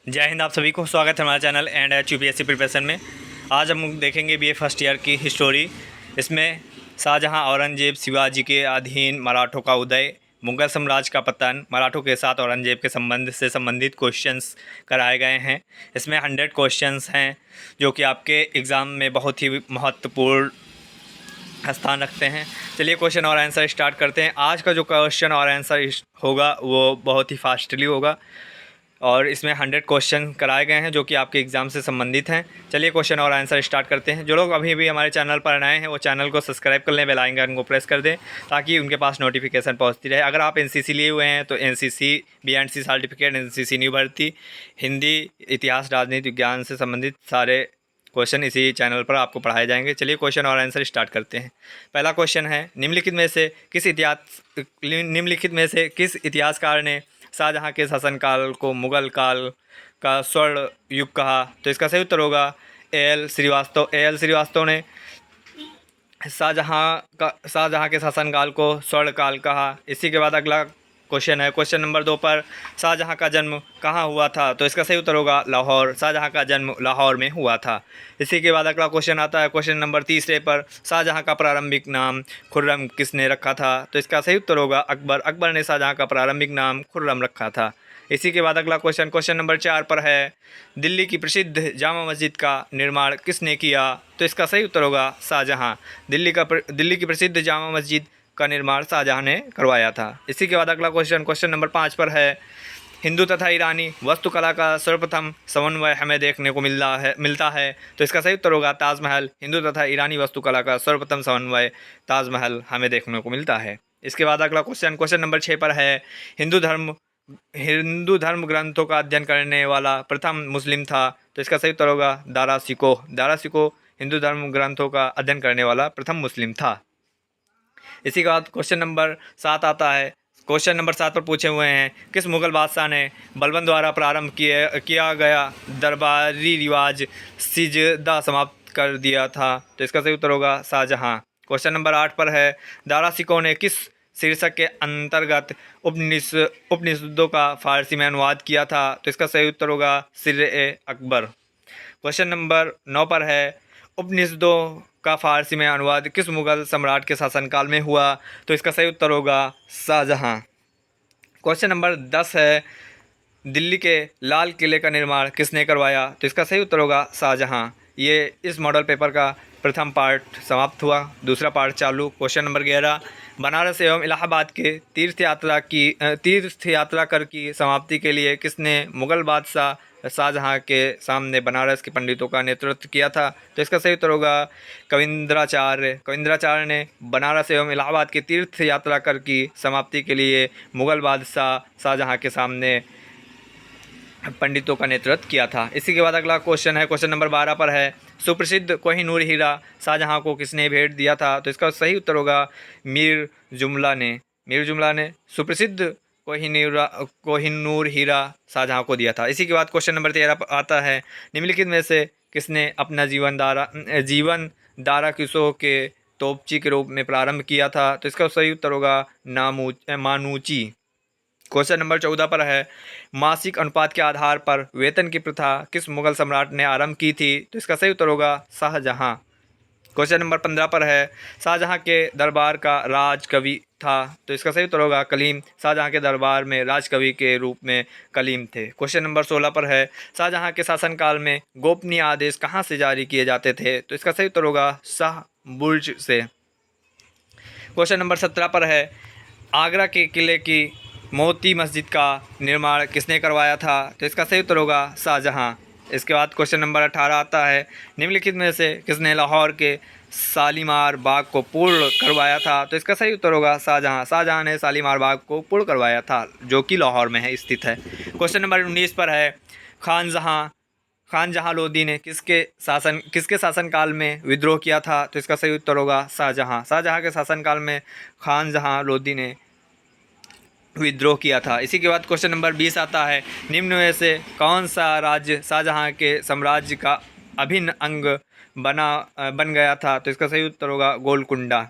जय हिंद। आप सभी को स्वागत है हमारे चैनल एंड यूपीएससी प्रिपरेशन में। आज हम देखेंगे बीए फर्स्ट ईयर की हिस्टोरी। इसमें शाहजहां, औरंगजेब, शिवाजी के अधीन मराठों का उदय, मुगल साम्राज्य का पतन, मराठों के साथ औरंगजेब के संबंध से संबंधित क्वेश्चंस कराए गए हैं। इसमें 100 क्वेश्चंस हैं जो कि आपके एग्ज़ाम में बहुत ही महत्वपूर्ण स्थान रखते हैं। चलिए क्वेश्चन और आंसर स्टार्ट करते हैं। आज का जो क्वेश्चन और आंसर होगा वो बहुत ही फास्टली होगा और इसमें 100 क्वेश्चन कराए गए हैं जो कि आपके एग्ज़ाम से संबंधित हैं। चलिए क्वेश्चन और आंसर स्टार्ट करते हैं। जो लोग अभी भी हमारे चैनल पर नए हैं वो चैनल को सब्सक्राइब कर लें, बेल आइकन को प्रेस कर दें ताकि उनके पास नोटिफिकेशन पहुंचती रहे। अगर आप एनसीसी लिए हुए हैं तो NCC, BNC certificate, NCC new भर्ती, हिंदी, इतिहास, राजनीति, विज्ञान से संबंधित सारे क्वेश्चन इसी चैनल पर आपको पढ़ाए जाएंगे। चलिए क्वेश्चन और आंसर स्टार्ट करते हैं। पहला क्वेश्चन है, निम्नलिखित में से किस इतिहासकार ने शाहजहां के शासनकाल को मुगल काल का स्वर्ण युग कहा? तो इसका सही उत्तर होगा एल श्रीवास्तव ने शाहजहां के शासनकाल को स्वर्ण काल कहा। इसी के बाद अगला क्वेश्चन है, क्वेश्चन नंबर 2 पर, शाहजहां का जन्म कहाँ हुआ था? तो इसका सही उत्तर होगा लाहौर। शाहजहां का जन्म लाहौर में हुआ था। इसी के बाद अगला क्वेश्चन आता है, क्वेश्चन नंबर 3 पर, शाहजहां का प्रारंभिक नाम खुर्रम किसने रखा था? तो इसका सही उत्तर होगा अकबर। अकबर ने शाहजहां का प्रारंभिक नाम खुर्रम रखा था। इसी के बाद अगला क्वेश्चन नंबर 4 पर है, दिल्ली की प्रसिद्ध जामा मस्जिद का निर्माण किसने किया? तो इसका सही उत्तर होगा शाहजहां। दिल्ली की प्रसिद्ध जामा मस्जिद का निर्माण शाहजहां ने करवाया था। इसी के बाद अगला क्वेश्चन नंबर 5 पर है, हिंदू तथा ईरानी वास्तुकला का सर्वप्रथम समन्वय हमें देखने को मिलता है। तो इसका सही उत्तर होगा ताजमहल। हिंदू तथा ईरानी वास्तुकला का सर्वप्रथम समन्वय ताजमहल हमें देखने को मिलता है। इसके बाद अगला क्वेश्चन नंबर 6 पर है, हिंदू धर्म ग्रंथों का अध्ययन करने वाला प्रथम मुस्लिम था। तो इसका सही उत्तर होगा दारा शिकोह हिंदू धर्म ग्रंथों का अध्ययन करने वाला प्रथम मुस्लिम था। इसी के बाद क्वेश्चन नंबर 7 आता है। क्वेश्चन नंबर 7 पर पूछे हुए हैं, किस मुगल बादशाह ने बलबन द्वारा प्रारंभ किया गया दरबारी रिवाज सिजदा समाप्त कर दिया था? तो इसका सही उत्तर होगा शाहजहां। क्वेश्चन नंबर 8 पर है, दारा शिकोह ने किस शीर्षक के अंतर्गत उपनिषदों का फारसी में अनुवाद किया था? तो इसका सही उत्तर होगा सिर-ए-अकबर। क्वेश्चन नंबर 9 पर है, उपनिषदों का फारसी में अनुवाद किस मुगल सम्राट के शासनकाल में हुआ? तो इसका सही उत्तर होगा शाहजहां। क्वेश्चन नंबर 10 है, दिल्ली के लाल किले का निर्माण किसने करवाया? तो इसका सही उत्तर होगा शाहजहां। ये इस मॉडल पेपर का प्रथम पार्ट समाप्त हुआ, दूसरा पार्ट चालू। क्वेश्चन नंबर 11, बनारस एवं इलाहाबाद के तीर्थ यात्रा कर की समाप्ति के लिए किसने मुगल बादशाह शाहजहां के सामने बनारस के पंडितों का नेतृत्व किया था? तो इसका सही उत्तर होगा कविंद्राचार्य ने बनारस एवं इलाहाबाद के तीर्थ यात्रा कर की समाप्ति के लिए मुगल बादशाह शाहजहां के सामने पंडितों का नेतृत्व किया था। इसी के बाद अगला क्वेश्चन है, क्वेश्चन नंबर 12 पर है, सुप्रसिद्ध कोहिनूर हीरा शाहजहां को किसने भेंट दिया था? तो इसका सही उत्तर होगा मीर जुमला ने सुप्रसिद्ध कोहिनूर हीरा शाहजहां को दिया था। इसी के बाद क्वेश्चन नंबर 13 पर आता है, निम्नलिखित में से किसने अपना जीवन दारा किशोर के तोपची के रूप में प्रारंभ किया था? तो इसका सही उत्तर होगा मानूची। क्वेश्चन नंबर 14 पर है, मासिक अनुपात के आधार पर वेतन की प्रथा किस मुगल सम्राट ने आरंभ की थी? तो इसका सही उत्तर होगा शाहजहां। क्वेश्चन नंबर 15 पर है, शाहजहां के दरबार का राजकवि था? तो इसका सही उत्तर होगा कलीम। शाहजहां के दरबार में राजकवि के रूप में कलीम थे। क्वेश्चन नंबर 16 पर है, शाहजहां के शासनकाल में गोपनीय आदेश कहाँ से जारी किए जाते थे? तो इसका सही उत्तर होगा शाह बुर्ज से। क्वेश्चन नंबर 17 पर है, आगरा के किले की मोती मस्जिद का निर्माण किसने करवाया था? तो इसका सही उत्तर होगा शाहजहां। इसके बाद क्वेश्चन नंबर 18 आता है, निम्नलिखित में से किसने लाहौर के शालीमार बाग को पूर्ण करवाया था? तो इसका सही उत्तर होगा शाहजहां। शाहजहां ने शालीमार बाग को पूर्ण करवाया था जो कि लाहौर में है स्थित है। क्वेश्चन नंबर 19 पर है, खान जहां लोदी ने किसके शासनकाल में विद्रोह किया था? तो इसका सही उत्तर होगा शाहजहां। शाहजहां के शासनकाल में खान जहां लोदी ने विद्रोह किया था। इसी के बाद क्वेश्चन नंबर 20 आता है, निम्न में से कौन सा राज्य शाहजहां के साम्राज्य का अभिन्न अंग बन गया था? तो इसका सही उत्तर होगा गोलकुंडा।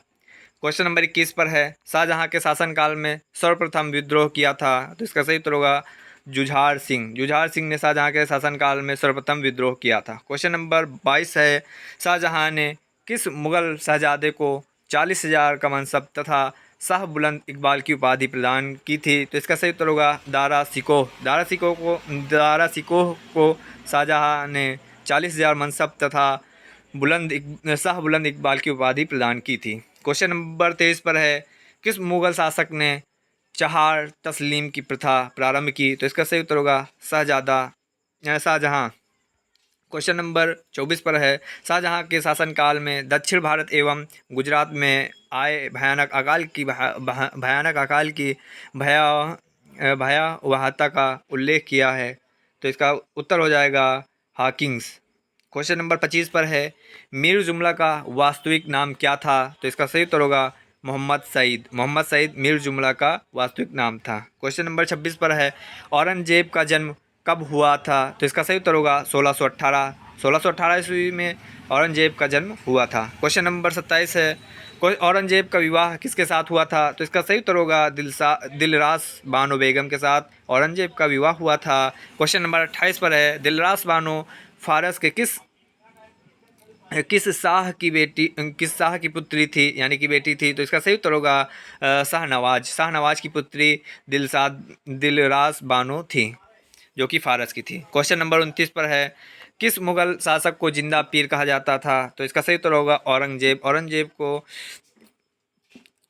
क्वेश्चन नंबर 21 पर है, शाहजहां के शासनकाल में सर्वप्रथम विद्रोह किया था? तो इसका सही उत्तर होगा जुझार सिंह ने शाहजहाँ के शासनकाल में सर्वप्रथम विद्रोह किया था। क्वेश्चन नंबर 22 है, शाहजहाँ ने किस मुगल शहजादे को 40,000 का मनसब तथा शाह बुलंद इकबाल की उपाधि प्रदान की थी? तो इसका सही उत्तर होगा दारा सिकोह को शाहजहाँ ने 40,000 मनसब तथा शाह बुलंद इकबाल की उपाधि प्रदान की थी। क्वेश्चन नंबर 23 पर है, किस मुगल शासक ने चहार तस्लीम की प्रथा प्रारंभ की? तो इसका सही उत्तर होगा शाहजहाँ। क्वेश्चन नंबर 24 पर है, शाहजहाँ के शासनकाल में दक्षिण भारत एवं गुजरात में आए भयानक अकाल की भयावहता का उल्लेख किया है? तो इसका उत्तर हो जाएगा हाकिंग्स। क्वेश्चन नंबर 25 पर है, मीर जुमला का वास्तविक नाम क्या था? तो इसका सही उत्तर होगा मोहम्मद सईद मीर जुमला का वास्तविक नाम था। क्वेश्चन नंबर 26 पर है, औरंगजेब का जन्म कब हुआ था? तो इसका सही उत्तर होगा 1618 ईस्वी में औरंगजेब का जन्म हुआ था। क्वेश्चन नंबर 27 है, औरंगजेब का विवाह किसके साथ हुआ था? तो इसका सही उत्तर होगा दिलरास बानो बेगम के साथ औरंगजेब का विवाह हुआ था। क्वेश्चन नंबर 28 पर है, दिलरास बानो फारस के किस शाह की पुत्री थी, यानी कि बेटी थी? तो इसका सही उत्तर होगा शाहनवाज की पुत्री दिलरास बानो थी, जो कि फारस की थी। क्वेश्चन नंबर 29 पर है, किस मुगल शासक को जिंदा पीर कहा जाता था? तो इसका सही उत्तर होगा औरंगजेब को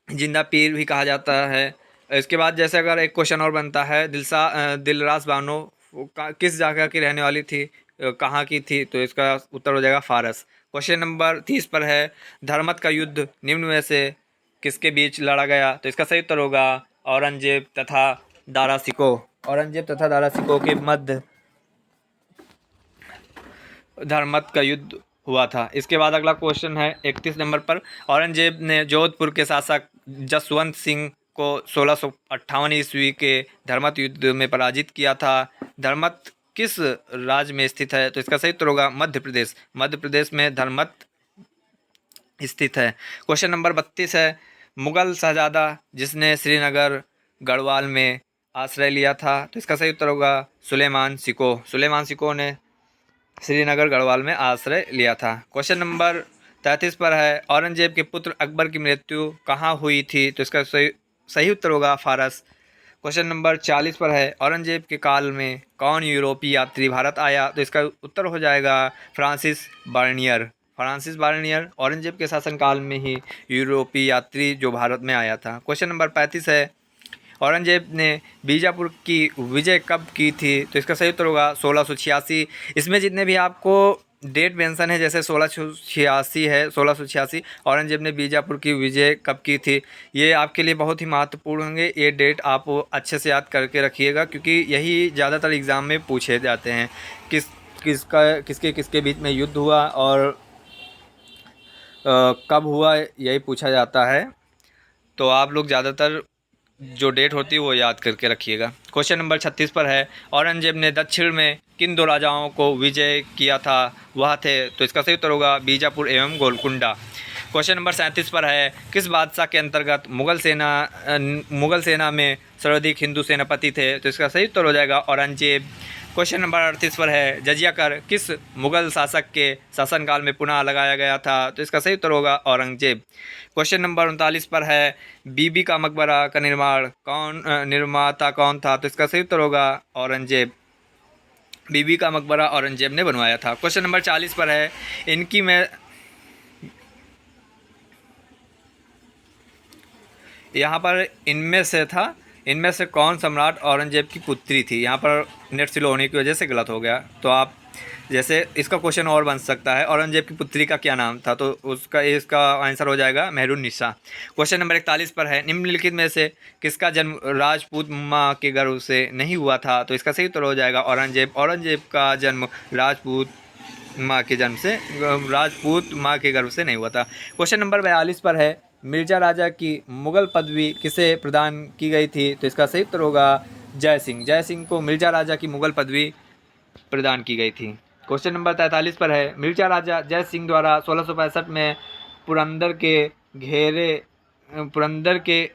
जिंदा पीर भी कहा जाता है। इसके बाद जैसे अगर एक क्वेश्चन और बनता है, दिलरास बानो किस जगह की रहने वाली थी, कहाँ की थी? तो इसका उत्तर हो जाएगा फारस। क्वेश्चन नंबर 30 पर है, धर्मत का युद्ध निम्न में से किसके बीच लड़ा गया? तो इसका सही उत्तर होगा औरंगजेब तथा दारा सिकोह के मध्य धर्मत का युद्ध हुआ था। इसके बाद अगला क्वेश्चन है 31 नंबर पर, औरंगजेब ने जोधपुर के शासक जसवंत सिंह को 1658 ईस्वी के धर्मत युद्ध में पराजित किया था। धर्मत किस राज्य में स्थित है? तो इसका सही उत्तर होगा मध्य प्रदेश में धर्मत स्थित है। क्वेश्चन नंबर 32 है, मुगल शहजादा जिसने श्रीनगर गढ़वाल में आश्रय लिया था? तो इसका सही उत्तर होगा सुलेमान सिकोह ने श्रीनगर गढ़वाल में आश्रय लिया था। क्वेश्चन नंबर 33 पर है, औरंगजेब के पुत्र अकबर की मृत्यु कहाँ हुई थी? तो इसका सही उत्तर होगा फारस। क्वेश्चन नंबर 40 पर है, औरंगजेब के काल में कौन यूरोपीय यात्री भारत आया? तो इसका उत्तर हो जाएगा फ्रांसिस बार्नियर औरंगजेब के शासनकाल में ही यूरोपीय यात्री जो भारत में आया था। क्वेश्चन नंबर 35 है, औरंगजेब ने बीजापुर की विजय कब की थी? तो इसका सही उत्तर होगा 1686। इसमें जितने भी आपको डेट मेंशन है, जैसे 1686 औरंगजेब ने बीजापुर की विजय कब की थी, ये आपके लिए बहुत ही महत्वपूर्ण होंगे। ये डेट आप अच्छे से याद करके रखिएगा, क्योंकि यही ज़्यादातर एग्ज़ाम में पूछे जाते हैं। किसके बीच में युद्ध हुआ और कब हुआ, यही पूछा जाता है। तो आप लोग ज़्यादातर जो डेट होती है वो याद करके रखिएगा। क्वेश्चन नंबर 36 पर है, औरंगजेब ने दक्षिण में किन दो राजाओं को विजय किया था, वह थे? तो इसका सही उत्तर होगा बीजापुर एवं गोलकुंडा। क्वेश्चन नंबर 37 पर है, किस बादशाह के अंतर्गत मुगल सेना में सर्वाधिक हिंदू सेनापति थे? तो इसका सही उत्तर हो जाएगा औरंगजेब। क्वेश्चन नंबर 38 पर है, जजिया कर किस मुगल शासक के शासनकाल में पुनः लगाया गया था? तो इसका सही उत्तर होगा औरंगजेब। क्वेश्चन नंबर 39 पर है, बीबी का मकबरा का निर्माता कौन था? तो इसका सही उत्तर होगा औरंगजेब। बीबी का मकबरा औरंगजेब ने बनवाया था। क्वेश्चन नंबर 40 पर है, यहाँ पर इनमें से कौन सम्राट औरंगजेब की पुत्री थी? यहाँ पर नेट स्लो होने की वजह से गलत हो गया, तो आप जैसे इसका क्वेश्चन और बन सकता है, औरंगजेब की पुत्री का क्या नाम था? तो इसका आंसर हो जाएगा मेहरुन्निसा। क्वेश्चन नंबर 41 पर है, निम्नलिखित में से किसका जन्म राजपूत माँ के गर्भ से नहीं हुआ था? तो इसका सही उत्तर हो जाएगा औरंगजेब का जन्म राजपूत माँ के गर्भ से नहीं हुआ था। क्वेश्चन नंबर 42 पर है, मिर्जा राजा की मुगल पदवी किसे प्रदान की गई थी? तो इसका सही उत्तर होगा जय सिंह को मिर्जा राजा की मुगल पदवी प्रदान की गई थी। क्वेश्चन नंबर 43 पर है, मिर्जा राजा जय सिंह द्वारा 1665 में पुरंदर के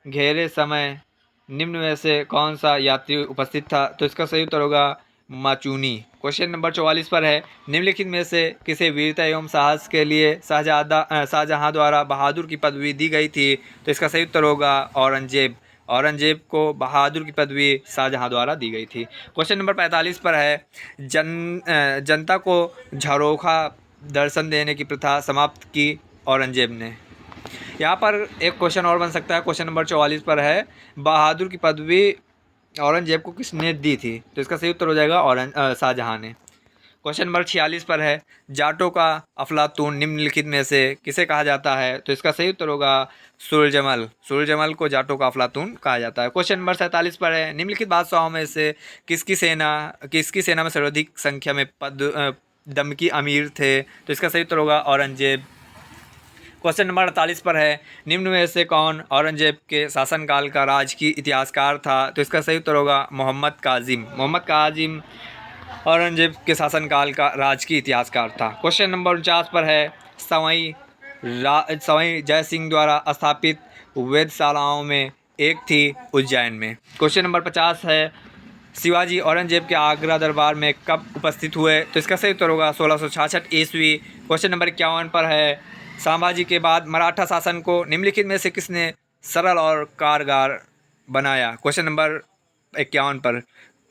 घेरे समय निम्न में से कौन सा यात्री उपस्थित था? तो इसका सही उत्तर होगा माचुनी। क्वेश्चन नंबर 44 पर है, निम्नलिखित में से किसे वीरता एवं साहस के लिए शाहजहां द्वारा बहादुर की पदवी दी गई थी? तो इसका सही उत्तर होगा औरंगजेब। औरंगजेब को बहादुर की पदवी शाहजहां द्वारा दी गई थी। क्वेश्चन नंबर 45 पर है, जनता को झरोखा दर्शन देने की प्रथा समाप्त की औरंगजेब ने। यहाँ पर एक क्वेश्चन और बन सकता है। क्वेश्चन नंबर 44 पर है, बहादुर की पदवी औरंगजेब को किसने दी थी? तो इसका सही उत्तर हो जाएगा शाहजहां ने। क्वेश्चन नंबर 46 पर है, जाटों का अफलातून निम्नलिखित में से किसे कहा जाता है? तो इसका सही उत्तर होगा सूरजमल। सूरजमल को जाटों का अफलातून कहा जाता है। क्वेश्चन नंबर 47 पर है, निम्नलिखित बादशाहों में से किसकी सेना में सर्वाधिक संख्या में दमकी अमीर थे? तो इसका सही उत्तर होगा औरंगजेब। क्वेश्चन नंबर 48 पर है, निम्न में से कौन औरंगजेब के शासनकाल का राजकीय इतिहासकार था? तो इसका सही उत्तर होगा मोहम्मद काजिम। मोहम्मद काजिम औरंगजेब के शासनकाल का राजकीय इतिहासकार था। क्वेश्चन नंबर 49 पर है, सवाई जय सिंह द्वारा स्थापित वेधशालाओं में एक थी उज्जैन में। क्वेश्चन नंबर 50 है, शिवाजी औरंगजेब के आगरा दरबार में कब उपस्थित हुए? तो इसका सही उत्तर होगा 1666 ईस्वी। क्वेश्चन नंबर 51 पर है, संभाजी के बाद मराठा शासन को निम्नलिखित में से किसने सरल और कारगर बनाया? क्वेश्चन नंबर 51 पर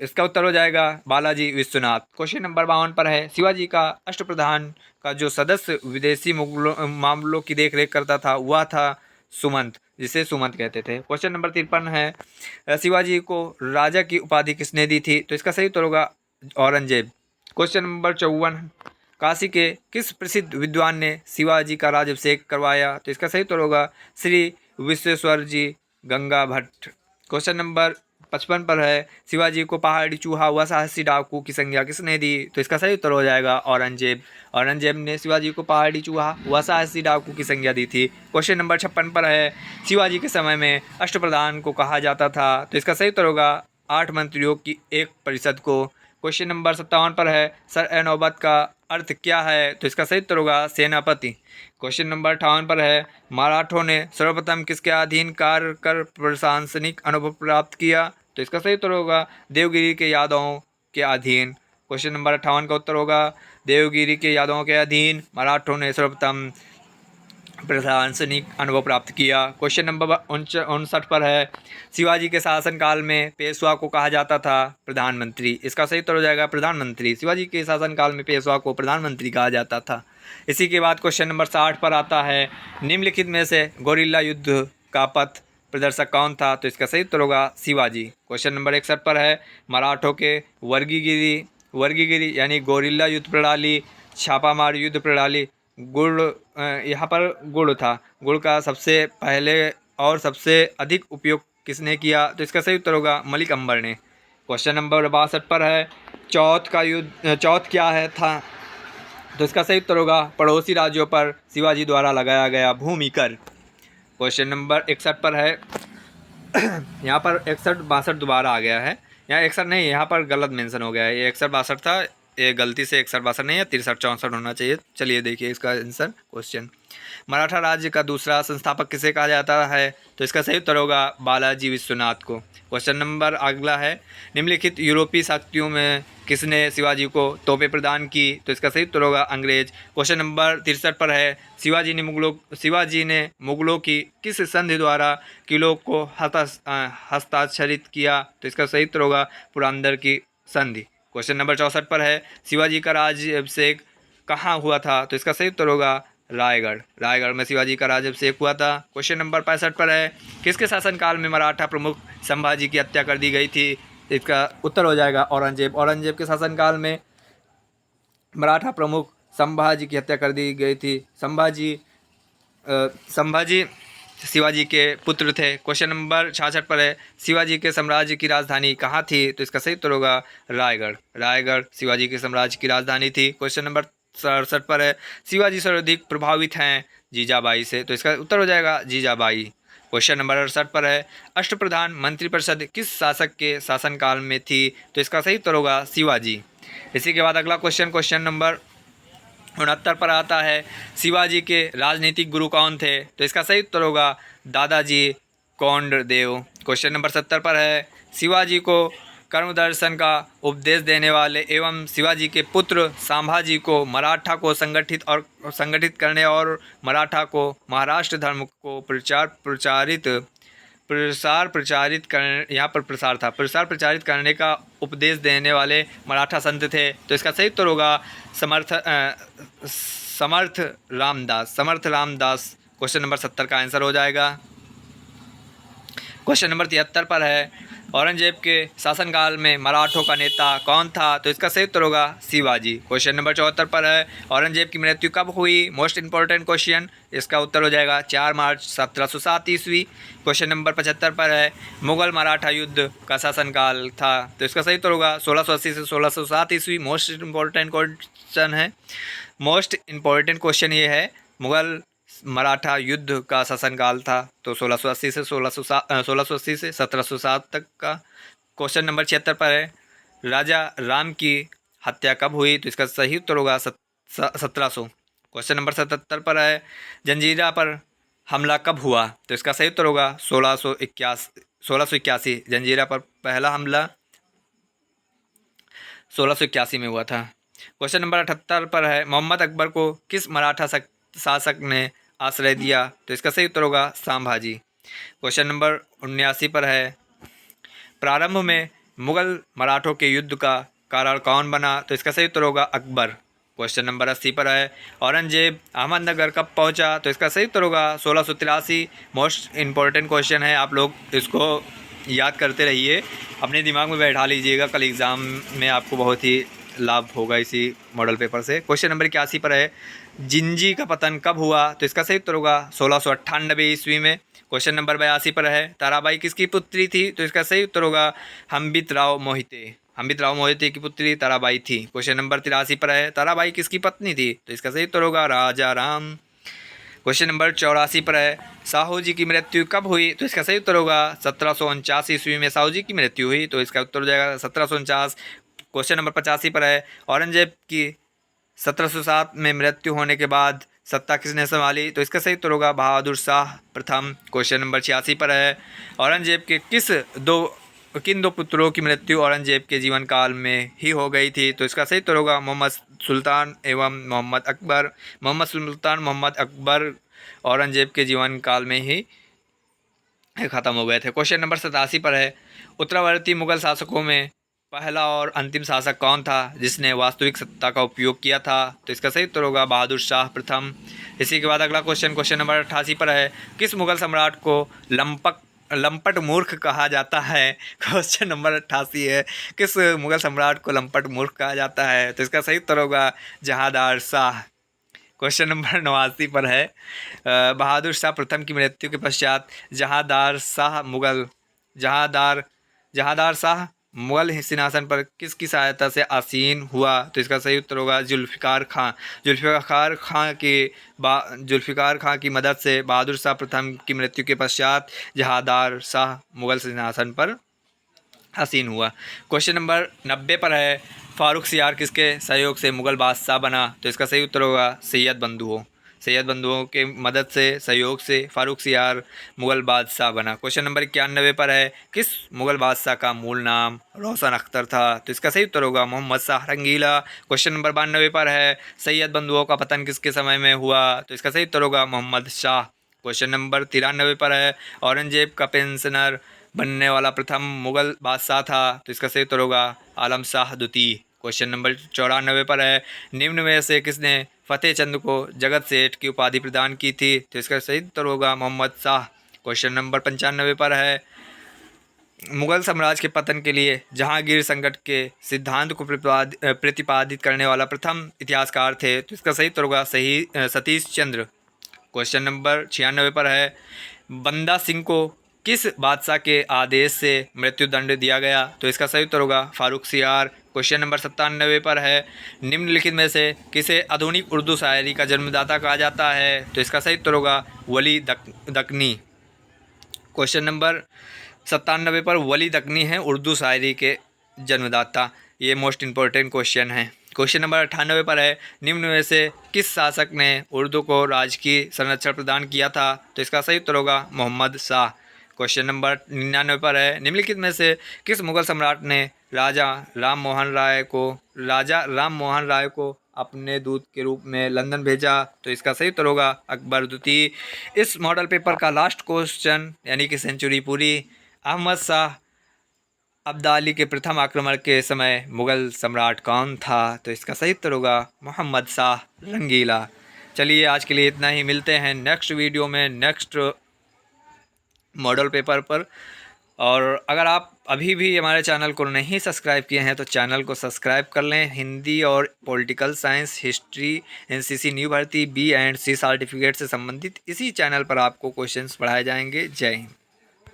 इसका उत्तर हो जाएगा बालाजी विश्वनाथ। क्वेश्चन नंबर 52 पर है, शिवाजी का अष्टप्रधान का जो सदस्य विदेशी मामलों की देखरेख करता था वह था सुमंत, जिसे सुमंत कहते थे। क्वेश्चन नंबर 53 है, शिवाजी को राजा की उपाधि किसने दी थी? तो इसका सही उत्तर होगा औरंगजेब। क्वेश्चन नंबर 54, काशी के किस प्रसिद्ध विद्वान ने शिवाजी का राज्याभिषेक करवाया? तो इसका सही उत्तर होगा श्री विश्वेश्वर जी गंगा भट्ट। क्वेश्चन नंबर 55 पर है, शिवाजी को पहाड़ी चूहा व साहसी डाकू की संज्ञा किसने दी? तो इसका सही उत्तर हो जाएगा औरंगजेब। औरंगजेब ने शिवाजी को पहाड़ी चूहा व साहसी डाकू की संज्ञा दी थी। क्वेश्चन नंबर 56 पर है, शिवाजी के समय में अष्टप्रधान को कहा जाता था? तो इसका सही उत्तर होगा 8 मंत्रियों की एक परिषद को। क्वेश्चन नंबर 57 पर है, सर-ए-नौबत का अर्थ क्या है? तो इसका सही उत्तर होगा सेनापति। क्वेश्चन नंबर 58 पर है, मराठों ने सर्वप्रथम किसके अधीन कार्य कर प्रशासनिक अनुभव प्राप्त किया? तो इसका सही उत्तर होगा देवगिरी के यादवों के अधीन। क्वेश्चन नंबर 58 का उत्तर होगा देवगिरी के यादवों के अधीन मराठों ने सर्वप्रथम प्रशासनिक अनुभव प्राप्त किया। क्वेश्चन नंबर 59 पर है, शिवाजी के शासनकाल में पेशवा को कहा जाता था प्रधानमंत्री। इसका सही उत्तर हो जाएगा प्रधानमंत्री। शिवाजी के शासनकाल में पेशवा को प्रधानमंत्री कहा जाता था। इसी के बाद क्वेश्चन नंबर 60 पर आता है, निम्नलिखित में से गोरिल्ला युद्ध का पथ प्रदर्शक कौन था? तो इसका सही उत्तर होगा शिवाजी। क्वेश्चन नंबर 61 पर है, मराठों के वर्गीगिरी यानी गोरिल्ला युद्ध प्रणाली, छापामार युद्ध प्रणाली, गुड़ यहाँ पर गुड़ था, गुड़ का सबसे पहले और सबसे अधिक उपयोग किसने किया? तो इसका सही उत्तर होगा मलिक अंबर ने। क्वेश्चन नंबर 62 पर है, चौथ क्या है था? तो इसका सही उत्तर होगा पड़ोसी राज्यों पर शिवाजी द्वारा लगाया गया भूमि कर। क्वेश्चन नंबर 61 पर है, यहाँ पर 61-62 दोबारा आ गया है, यहाँ 61 नहीं, यहाँ पर गलत मेंशन हो गया है, ये 61-62 था, ये गलती से 61-62 नहीं है, 63-64 होना चाहिए। चलिए देखिए इसका आंसर। क्वेश्चन, मराठा राज्य का दूसरा संस्थापक किसे कहा जाता है? तो इसका सही उत्तर होगा बालाजी विश्वनाथ को। क्वेश्चन नंबर अगला है, निम्नलिखित यूरोपीय शक्तियों में किसने शिवाजी को तोपें प्रदान की? तो इसका सही उत्तर होगा अंग्रेज। क्वेश्चन नंबर 63 पर है, शिवाजी ने मुगलों की किस संधि द्वारा किलों को हस्ताक्षरित किया? तो इसका सही उत्तर होगा पुरंदर की संधि। क्वेश्चन नंबर 64 पर है, शिवाजी का राज्याभिषेक कहाँ हुआ था? तो इसका सही उत्तर होगा रायगढ़ में शिवाजी का राज्याभिषेक हुआ था। क्वेश्चन नंबर 65 पर है, किसके शासनकाल में मराठा प्रमुख संभाजी की हत्या कर दी गई थी? इसका उत्तर हो जाएगा औरंगजेब के शासनकाल में मराठा प्रमुख संभाजी की हत्या कर दी गई थी। संभाजी शिवाजी के पुत्र थे। क्वेश्चन नंबर 66 पर है, शिवाजी के साम्राज्य की राजधानी कहाँ थी? तो इसका सही उत्तर होगा रायगढ़ शिवाजी के साम्राज्य की राजधानी थी। क्वेश्चन नंबर 67 पर है, शिवाजी सर्वाधिक प्रभावित हैं जीजाबाई से? तो इसका उत्तर हो जाएगा जीजाबाई। क्वेश्चन नंबर 68 पर है, अष्टप्रधान मंत्रिपरिषद किस शासक के शासनकाल में थी? तो इसका सही उत्तर होगा शिवाजी। इसी के बाद अगला क्वेश्चन नंबर 69 पर आता है, शिवाजी के राजनीतिक गुरु कौन थे? तो इसका सही उत्तर होगा दादाजी कोंडदेव। क्वेश्चन नंबर 70 पर है, शिवाजी को कर्म दर्शन का उपदेश देने वाले एवं शिवाजी के पुत्र संभाजी को मराठा को संगठित करने और मराठा को महाराष्ट्र धर्म को प्रचारित करने का उपदेश देने वाले मराठा संत थे। तो इसका सही उत्तर होगा समर्थ रामदास। क्वेश्चन नंबर 70 का आंसर हो जाएगा। क्वेश्चन नंबर 73 पर है, औरंगजेब के शासनकाल में मराठों का नेता कौन था? तो इसका सही उत्तर होगा शिवाजी। क्वेश्चन नंबर 74 पर है, औरंगजेब की मृत्यु कब हुई? मोस्ट इंपॉर्टेंट क्वेश्चन, इसका उत्तर हो जाएगा 4 मार्च 1707 ईस्वी। क्वेश्चन नंबर 75 पर है, मुगल मराठा युद्ध का शासनकाल था? तो इसका सही उत्तर होगा 1680 से 1607 ईस्वी। मोस्ट इंपॉर्टेंट क्वेश्चन है, मोस्ट इंपॉर्टेंट क्वेश्चन ये है, मुगल मराठा युद्ध का शासनकाल था तो 1680 से 1707 तक का। क्वेश्चन नंबर 76 पर है, राजा राम की हत्या कब हुई? तो इसका सही उत्तर होगा 1700। क्वेश्चन नंबर 77 पर है, जंजीरा पर हमला कब हुआ? तो इसका सही उत्तर होगा 1681। जंजीरा पर पहला हमला 1681 में हुआ था। क्वेश्चन नंबर 78 पर है, मोहम्मद अकबर को किस मराठा शासक ने आश्रय दिया? तो इसका सही उत्तर होगा संभाजी। क्वेश्चन नंबर 79 पर है, प्रारंभ में मुगल मराठों के युद्ध का कारण कौन बना? तो इसका सही उत्तर होगा अकबर। क्वेश्चन नंबर 80 पर है, औरंगजेब अहमदनगर कब पहुंचा? तो इसका सही उत्तर होगा 1683। मोस्ट इंपॉर्टेंट क्वेश्चन है, आप लोग इसको याद करते रहिए, अपने दिमाग में बैठा लीजिएगा, कल एग्ज़ाम में आपको बहुत ही लाभ होगा इसी मॉडल पेपर से। क्वेश्चन नंबर 81 पर है, जिंजी का पतन कब हुआ? तो इसका सही उत्तर होगा 1698 ईस्वी में। क्वेश्चन नंबर 82 पर है, ताराबाई किसकी पुत्री थी? तो इसका सही उत्तर होगा हम्बितराव मोहिते की पुत्री ताराबाई थी। क्वेश्चन नंबर 83 पर है, ताराबाई किसकी पत्नी थी? तो इसका सही उत्तर होगा राजा राम। क्वेश्चन नंबर 84 पर है, साहू जी की मृत्यु कब हुई? तो इसका सही उत्तर होगा 1749 ईस्वी में साहू जी की मृत्यु हुई, तो इसका उत्तर हो जाएगा 1749। क्वेश्चन नंबर 85 पर है, औरंगजेब की 1707 में मृत्यु होने के बाद सत्ता किसने संभाली? तो इसका सही उत्तर होगा बहादुर शाह प्रथम। क्वेश्चन नंबर 86 पर है, औरंगजेब के किन दो पुत्रों की मृत्यु औरंगजेब के जीवन काल में ही हो गई थी? तो इसका सही उत्तर होगा मोहम्मद सुल्तान एवं मोहम्मद अकबर। मोहम्मद अकबर औरंगजेब के जीवन काल में ही ख़त्म हो गए थे। क्वेश्चन नंबर 87 पर है, उत्तरवर्ती मुगल शासकों में पहला और अंतिम शासक कौन था जिसने वास्तविक सत्ता का उपयोग किया था? तो इसका सही उत्तर होगा बहादुर शाह प्रथम। इसी के बाद अगला क्वेश्चन नंबर 88 पर है, किस मुगल सम्राट को लंपट मूर्ख कहा जाता है? क्वेश्चन नंबर 88 है, किस मुगल सम्राट को लंपट मूर्ख कहा जाता है? तो इसका सही उत्तर होगा जहांदार शाह। क्वेश्चन नंबर 89 पर है, बहादुर शाह प्रथम की मृत्यु के पश्चात जहांदार शाह मुगल सिंहासन पर किसकी सहायता से आसीन हुआ? तो इसका सही उत्तर होगा जुल्फ़िकार खां की मदद से बहादुर शाह प्रथम की मृत्यु के पश्चात जहांदार शाह मुगल सिंहासन पर आसीन हुआ। क्वेश्चन नंबर 90 पर है, फारूक सियार किसके सहयोग से मुगल बादशाह बना? तो इसका सही उत्तर होगा सैयद बंधुओं के मदद से सहयोग से फारूक सियार मुगल बादशाह बना। क्वेश्चन नंबर 91 पर है, किस मुगल बादशाह का मूल नाम रोशन अख्तर था? तो इसका सही उत्तर होगा मोहम्मद शाह रंगीला। क्वेश्चन नंबर 92 पर है, सैयद बंधुओं का पतन किसके समय में हुआ? तो इसका सही उत्तर होगा मोहम्मद शाह। क्वेश्चन नंबर 93 पर है, औरंगजेब का पेंशनर बनने वाला प्रथम मुगल बादशाह था? तो इसका सही उत्तर होगा आलम शाह द्वितीय। क्वेश्चन नंबर 94 पर है, निम्न में से किसने फतेह चंद को जगत सेठ की उपाधि प्रदान की थी? तो इसका सही उत्तर होगा मोहम्मद शाह। क्वेश्चन नंबर 95 पर है, मुगल साम्राज्य के पतन के लिए जहांगीर संकट के सिद्धांत को प्रतिपादित करने वाला प्रथम इतिहासकार थे? तो इसका सही उत्तर होगा सतीश चंद्र। क्वेश्चन नंबर 96 पर है, बंदा सिंह को किस बादशाह के आदेश से मृत्युदंड दिया गया? तो इसका सही उत्तर होगा फारूक सियार। क्वेश्चन नंबर 97 पर है, निम्नलिखित में से किसे आधुनिक उर्दू शायरी का जन्मदाता कहा जाता है? तो इसका सही उत्तर होगा वली दक्नी। क्वेश्चन नंबर 97 पर वली दक्नी है उर्दू शायरी के जन्मदाता। ये मोस्ट इंपॉर्टेंट क्वेश्चन है। क्वेश्चन नंबर 98 पर है, निम्न में से किस शासक ने उर्दू को राजकीय संरक्षण प्रदान किया था? तो इसका सही उत्तर होगा मोहम्मद शाह। क्वेश्चन नंबर 99 पर है, निम्नलिखित में से किस मुगल सम्राट ने राजा राम मोहन राय को अपने दूत के रूप में लंदन भेजा? तो इसका सही उत्तर होगा अकबर द्वितीय। इस मॉडल पेपर का लास्ट क्वेश्चन यानी कि सेंचुरी पूरी। अहमद शाह अब्दाली के प्रथम आक्रमण के समय मुगल सम्राट कौन था? तो इसका सही उत्तर होगा मोहम्मद शाह रंगीला। चलिए आज के लिए इतना ही, मिलते हैं नेक्स्ट वीडियो में नेक्स्ट मॉडल पेपर पर। और अगर आप अभी भी हमारे चैनल को नहीं सब्सक्राइब किए हैं तो चैनल को सब्सक्राइब कर लें। हिंदी और political science, history, NCC new भर्ती, बी एंड सी सर्टिफिकेट से संबंधित इसी चैनल पर आपको क्वेश्चंस पढ़ाए जाएंगे। जय हिंद।